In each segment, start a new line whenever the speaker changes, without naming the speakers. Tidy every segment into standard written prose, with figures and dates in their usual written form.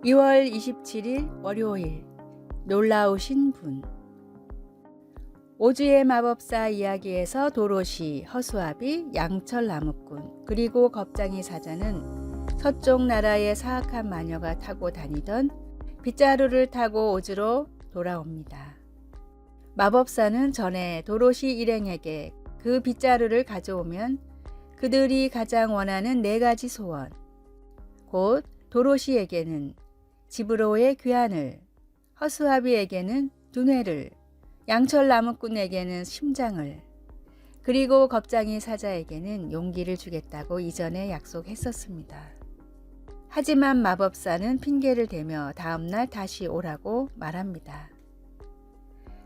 2월 27일 월요일 놀라우신 분. 오즈의 마법사 이야기에서 도로시, 허수아비, 양철 나무꾼 그리고 겁쟁이 사자는 서쪽 나라의 사악한 마녀가 타고 다니던 빗자루를 타고 오즈로 돌아옵니다. 마법사는 전에 도로시 일행에게 그 빗자루를 가져오면 그들이 가장 원하는 4가지 소원, 곧 도로시에게는 집으로의 귀환을, 허수아비에게는 두뇌를, 양철 나무꾼에게는 심장을, 그리고 겁쟁이 사자에게는 용기를 주겠다고 이전에 약속했었습니다. 하지만 마법사는 핑계를 대며 다음날 다시 오라고 말합니다.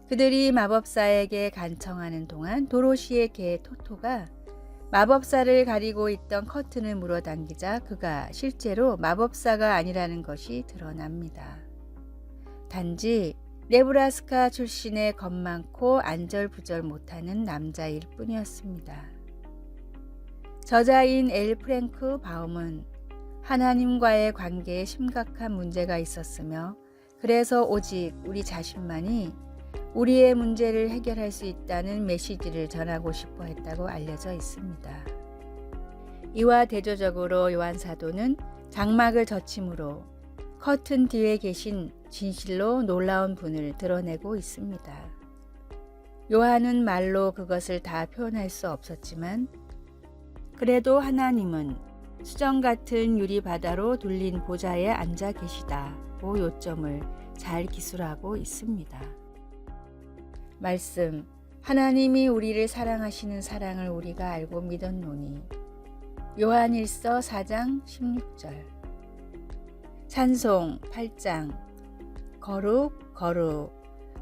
그들이 마법사에게 간청하는 동안 도로시의 개 토토가 마법사를 가리고 있던 커튼을 물어당기자 그가 실제로 마법사가 아니라는 것이 드러납니다. 단지 네브라스카 출신의 겁 많고 안절부절 못하는 남자일 뿐이었습니다. 저자인 엘 프랭크 바움은 하나님과의 관계에 심각한 문제가 있었으며 그래서 오직 우리 자신만이 우리의 문제를 해결할 수 있다는 메시지를 전하고 싶어 했다고 알려져 있습니다. 이와 대조적으로 요한 사도는 장막을 젖힘으로 커튼 뒤에 계신 진실로 놀라운 분을 드러내고 있습니다. 요한은 말로 그것을 다 표현할 수 없었지만 그래도 하나님은 수정 같은 유리 바다로 둘린 보좌에 앉아 계시다고 요점을 잘 기술하고 있습니다. 말씀, 하나님이 우리를 사랑하시는 사랑을 우리가 알고 믿었노니. 요한일서 4장 16절. 찬송 8장. 거룩 거룩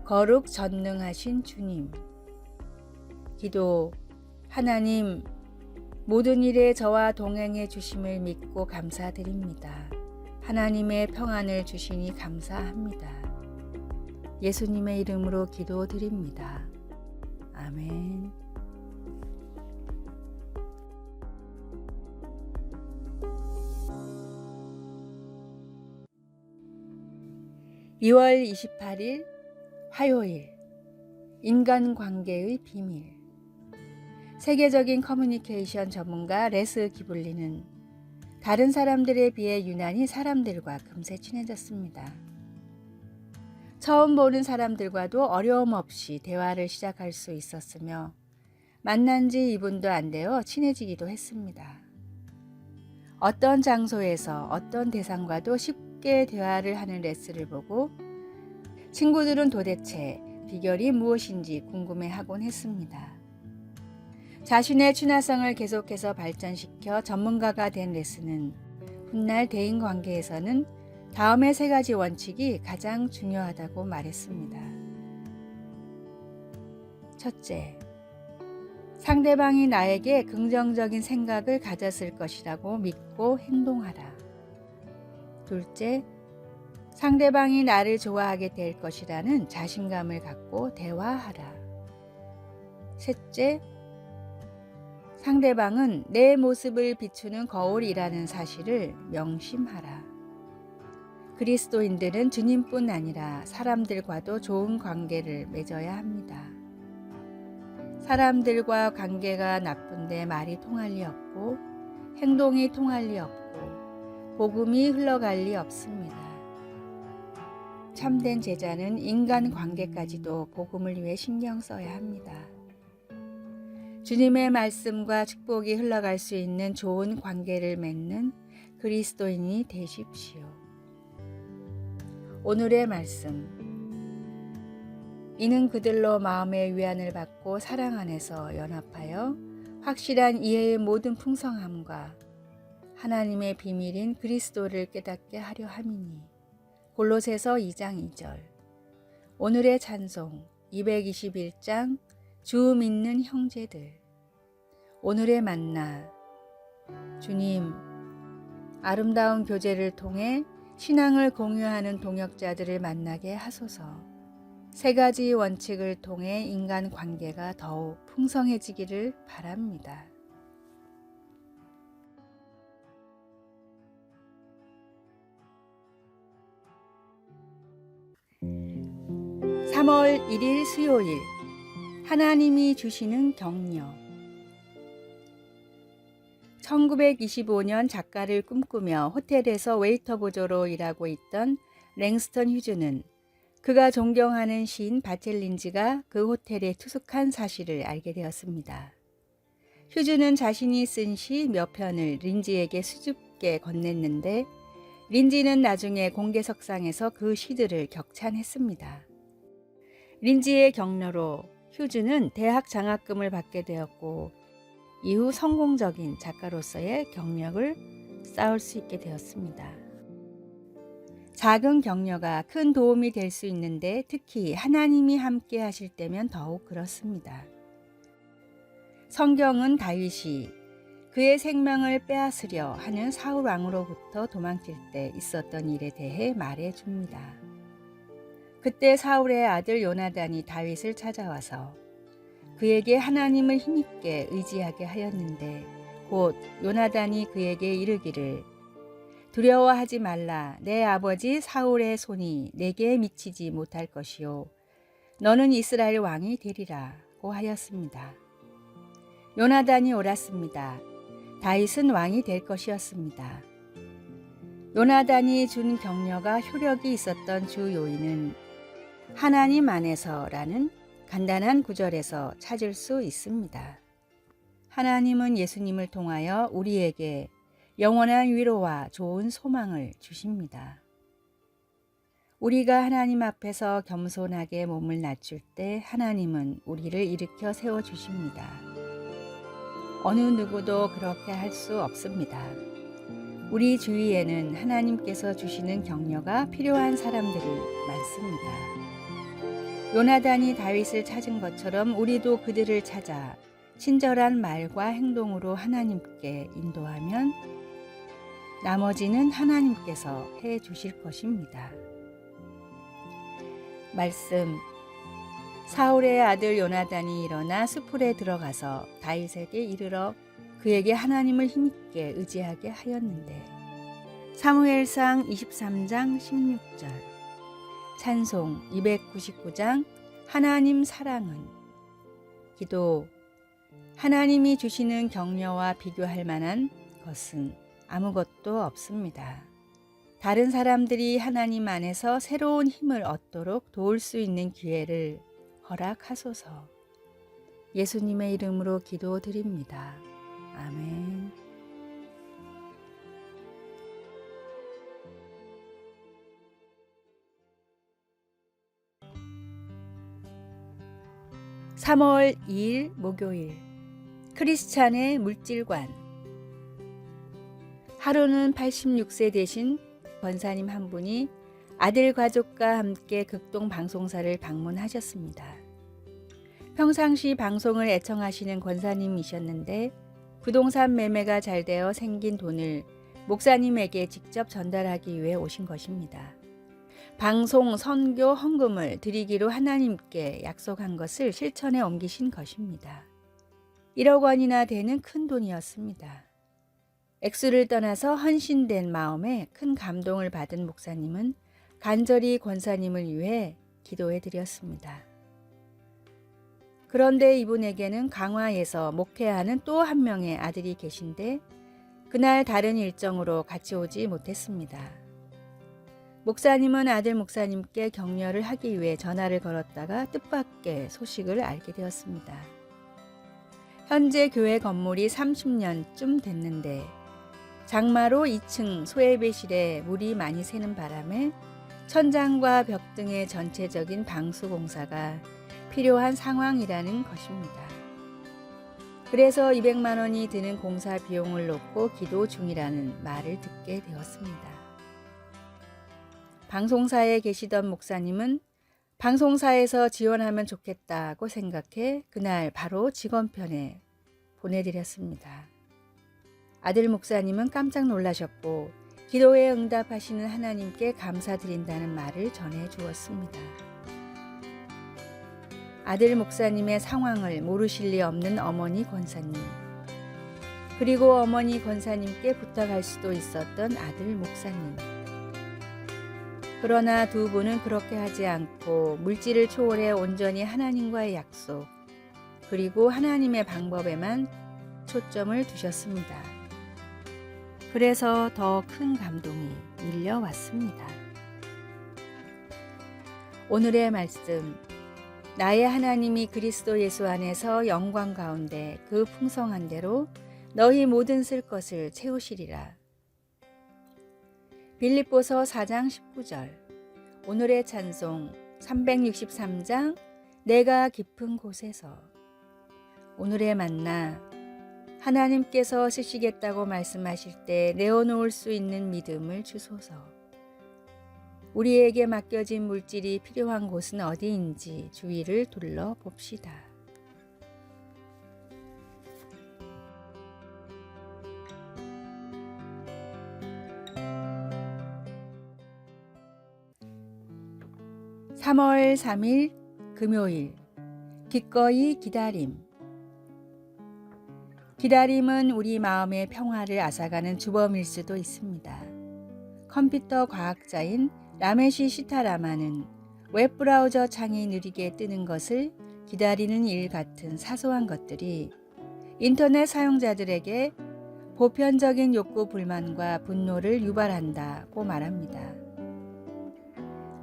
거룩 전능하신 주님. 기도, 하나님 모든 일에 저와 동행해 주심을 믿고 감사드립니다. 하나님의 평안을 주시니 감사합니다. 예수님의 이름으로 기도드립니다. 아멘. (2월 28일) 화요일. 인간관계의 비밀. 세계적인 커뮤니케이션 전문가 레스 기블리는 다른 사람들에 비해 유난히 사람들과 금세 친해졌습니다. 처음 보는 사람들과도 어려움 없이 대화를 시작할 수 있었으며 만난 지 2분도 안 되어 친해지기도 했습니다. 어떤 장소에서 어떤 대상과도 쉽게 대화를 하는 레스를 보고 친구들은 도대체 비결이 무엇인지 궁금해하곤 했습니다. 자신의 친화성을 계속해서 발전시켜 전문가가 된 레스는 훗날 대인관계에서는 다음의 3가지 원칙이 가장 중요하다고 말했습니다. 첫째, 상대방이 나에게 긍정적인 생각을 가졌을 것이라고 믿고 행동하라. 둘째, 상대방이 나를 좋아하게 될 것이라는 자신감을 갖고 대화하라. 셋째, 상대방은 내 모습을 비추는 거울이라는 사실을 명심하라. 그리스도인들은 주님뿐 아니라 사람들과도 좋은 관계를 맺어야 합니다. 사람들과 관계가 나쁜데 말이 통할 리 없고 행동이 통할 리 없고 복음이 흘러갈 리 없습니다. 참된 제자는 인간관계까지도 복음을 위해 신경 써야 합니다. 주님의 말씀과 축복이 흘러갈 수 있는 좋은 관계를 맺는 그리스도인이 되십시오. 오늘의 말씀. 이는 그들로 마음의 위안을 받고 사랑 안에서 연합하여 확실한 이해의 모든 풍성함과 하나님의 비밀인 그리스도를 깨닫게 하려 함이니. 골로새서 2장 2절. 오늘의 찬송 221장 주 믿는 형제들. 오늘의 만나. 주님, 아름다운 교제를 통해 신앙을 공유하는 동역자들을 만나게 하소서. 3가지 원칙을 통해 인간관계가 더욱 풍성해지기를 바랍니다. 3월 1일 수요일 하나님이 주시는 격려. 1925년 작가를 꿈꾸며 호텔에서 웨이터 보조로 일하고 있던 랭스턴 휴즈는 그가 존경하는 시인 바첼린즈가 그 호텔에 투숙한 사실을 알게 되었습니다. 휴즈는 자신이 쓴 시 몇 편을 린지에게 수줍게 건넸는데 린지는 나중에 공개석상에서 그 시들을 격찬했습니다. 린지의 격려로 휴즈는 대학 장학금을 받게 되었고 이후 성공적인 작가로서의 경력을 쌓을 수 있게 되었습니다. 작은 격려가 큰 도움이 될 수 있는데 특히 하나님이 함께 하실 때면 더욱 그렇습니다. 성경은 다윗이 그의 생명을 빼앗으려 하는 사울 왕으로부터 도망칠 때 있었던 일에 대해 말해 줍니다. 그때 사울의 아들 요나단이 다윗을 찾아와서 그에게 하나님을 힘있게 의지하게 하였는데 곧 요나단이 그에게 이르기를 두려워하지 말라. 내 아버지 사울의 손이 내게 미치지 못할 것이요 너는 이스라엘 왕이 되리라고 하였습니다. 요나단이 옳았습니다. 다윗은 왕이 될 것이었습니다. 요나단이 준 격려가 효력이 있었던 주 요인은 하나님 안에서라는 간단한 구절에서 찾을 수 있습니다. 하나님은 예수님을 통하여 우리에게 영원한 위로와 좋은 소망을 주십니다. 우리가 하나님 앞에서 겸손하게 몸을 낮출 때 하나님은 우리를 일으켜 세워주십니다. 어느 누구도 그렇게 할 수 없습니다. 우리 주위에는 하나님께서 주시는 격려가 필요한 사람들이 많습니다. 요나단이 다윗을 찾은 것처럼 우리도 그들을 찾아 친절한 말과 행동으로 하나님께 인도하면 나머지는 하나님께서 해 주실 것입니다. 말씀. 사울의 아들 요나단이 일어나 수풀에 들어가서 다윗에게 이르러 그에게 하나님을 힘있게 의지하게 하였는데 사무엘상 23장 16절 찬송 299장 하나님 사랑은 기도. 하나님이 주시는 격려와 비교할 만한 것은 아무것도 없습니다. 다른 사람들이 하나님 안에서 새로운 힘을 얻도록 도울 수 있는 기회를 허락하소서. 예수님의 이름으로 기도드립니다. 아멘. (3월 2일) 목요일 크리스찬의 물질관. 하루는 86세 되신 권사님 한 분이 아들 가족과 함께 극동 방송사를 방문하셨습니다. 평상시 방송을 애청하시는 권사님이셨는데 부동산 매매가 잘 되어 생긴 돈을 목사님에게 직접 전달하기 위해 오신 것입니다. 방송, 선교, 헌금을 드리기로 하나님께 약속한 것을 실천에 옮기신 것입니다. 1억 원이나 되는 큰 돈이었습니다. 액수를 떠나서 헌신된 마음에 큰 감동을 받은 목사님은 간절히 권사님을 위해 기도해 드렸습니다. 그런데 이분에게는 강화에서 목회하는 또 한 명의 아들이 계신데 그날 다른 일정으로 같이 오지 못했습니다. 목사님은 아들 목사님께 격려를 하기 위해 전화를 걸었다가 뜻밖의 소식을 알게 되었습니다. 현재 교회 건물이 30년쯤 됐는데 장마로 2층 소예배실에 물이 많이 새는 바람에 천장과 벽 등의 전체적인 방수 공사가 필요한 상황이라는 것입니다. 그래서 200만 원이 드는 공사 비용을 놓고 기도 중이라는 말을 듣게 되었습니다. 방송사에 계시던 목사님은 방송사에서 지원하면 좋겠다고 생각해 그날 바로 직원편에 보내드렸습니다. 아들 목사님은 깜짝 놀라셨고 기도에 응답하시는 하나님께 감사드린다는 말을 전해 주었습니다. 아들 목사님의 상황을 모르실 리 없는 어머니 권사님, 그리고 어머니 권사님께 부탁할 수도 있었던 아들 목사님. 그러나 두 분은 그렇게 하지 않고 물질을 초월해 온전히 하나님과의 약속, 그리고 하나님의 방법에만 초점을 두셨습니다. 그래서 더 큰 감동이 밀려왔습니다. 오늘의 말씀, 나의 하나님이 그리스도 예수 안에서 영광 가운데 그 풍성한 대로 너희 모든 쓸 것을 채우시리라. 빌립보서 4장 19절. 오늘의 찬송 363장 내가 깊은 곳에서. 오늘의 만나, 하나님께서 쓰시겠다고 말씀하실 때 내어놓을 수 있는 믿음을 주소서. 우리에게 맡겨진 물질이 필요한 곳은 어디인지 주위를 둘러봅시다. (3월 3일) 금요일. 기꺼이 기다림. 기다림은 우리 마음의 평화를 앗아가는 주범일 수도 있습니다. 컴퓨터 과학자인 라메시 시타라마는 웹브라우저 창이 느리게 뜨는 것을 기다리는 일 같은 사소한 것들이 인터넷 사용자들에게 보편적인 욕구 불만과 분노를 유발한다고 말합니다.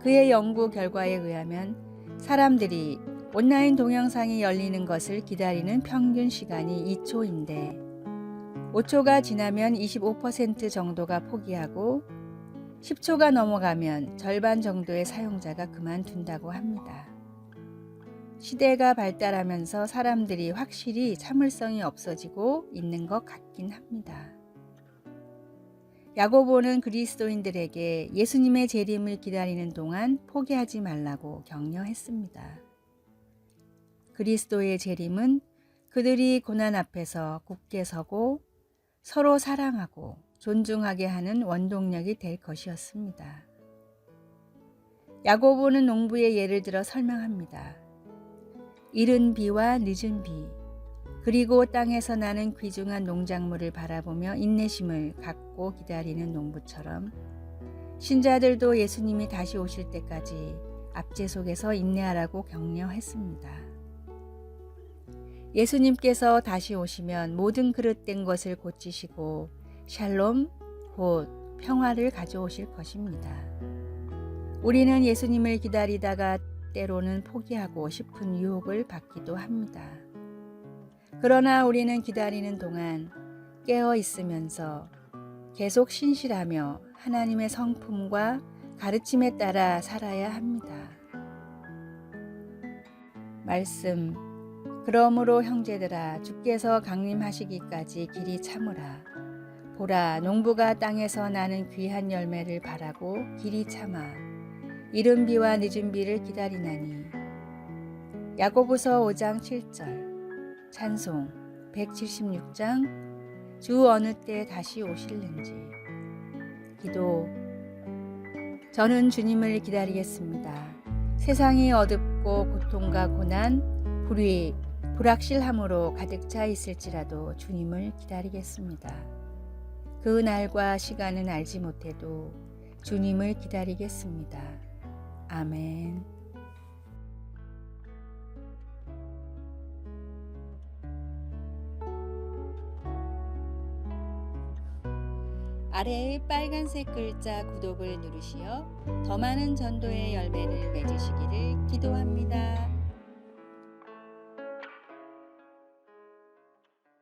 그의 연구 결과에 의하면 사람들이 온라인 동영상이 열리는 것을 기다리는 평균 시간이 2초인데 5초가 지나면 25% 정도가 포기하고 10초가 넘어가면 절반 정도의 사용자가 그만둔다고 합니다. 시대가 발달하면서 사람들이 확실히 참을성이 없어지고 있는 것 같긴 합니다. 야고보는 그리스도인들에게 예수님의 재림을 기다리는 동안 포기하지 말라고 격려했습니다. 그리스도의 재림은 그들이 고난 앞에서 굳게 서고 서로 사랑하고 존중하게 하는 원동력이 될 것이었습니다. 야고보는 농부의 예를 들어 설명합니다. 이른 비와 늦은 비, 그리고 땅에서 나는 귀중한 농작물을 바라보며 인내심을 갖고 기다리는 농부처럼 신자들도 예수님이 다시 오실 때까지 압제 속에서 인내하라고 격려했습니다. 예수님께서 다시 오시면 모든 그릇된 것을 고치시고 샬롬, 곧 평화를 가져오실 것입니다. 우리는 예수님을 기다리다가 때로는 포기하고 싶은 유혹을 받기도 합니다. 그러나 우리는 기다리는 동안 깨어 있으면서 계속 신실하며 하나님의 성품과 가르침에 따라 살아야 합니다. 말씀, 그러므로 형제들아 주께서 강림하시기까지 길이 참으라. 보라, 농부가 땅에서 나는 귀한 열매를 바라고 길이 참아 이른 비와 늦은 비를 기다리나니. 야고보서 5장 7절. 찬송 176장 주 어느 때 다시 오실는지. 기도. 저는 주님을 기다리겠습니다. 세상이 어둡고 고통과 고난, 불의, 불확실함으로 가득 차 있을지라도 주님을 기다리겠습니다. 그 날과 시간은 알지 못해도 주님을 기다리겠습니다. 아멘. 아래의 빨간색 글자 구독을 누르시어 더 많은 전도의 열매를